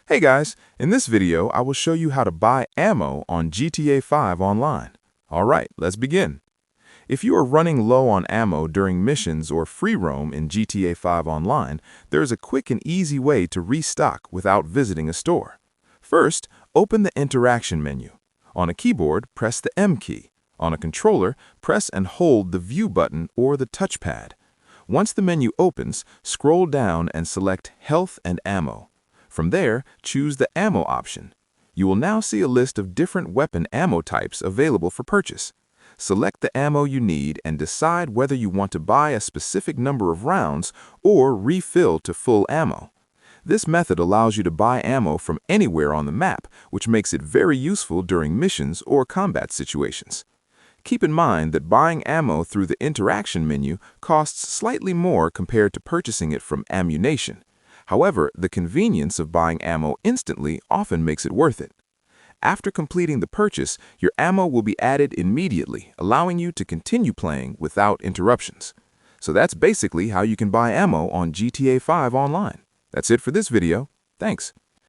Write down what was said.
Hey guys, in this video I will show you how to buy ammo on GTA 5 online. Alright, let's begin. If you are running low on ammo during missions or free roam in GTA 5 online, there is a quick and easy way to restock without visiting a store. First, open the interaction menu. On a keyboard, press the M key. On a controller, press and hold the view button or the touchpad. Once the menu opens, scroll down and select Health and Ammo. From there, choose the Ammo option. You will now see a list of different weapon ammo types available for purchase. Select the ammo you need and decide whether you want to buy a specific number of rounds or refill to full ammo. This method allows you to buy ammo from anywhere on the map, which makes it very useful during missions or combat situations. Keep in mind that buying ammo through the interaction menu costs slightly more compared to purchasing it from ammunition. However, the convenience of buying ammo instantly often makes it worth it. After completing the purchase, your ammo will be added immediately, allowing you to continue playing without interruptions. So that's basically how you can buy ammo on GTA 5 online. That's it for this video. Thanks.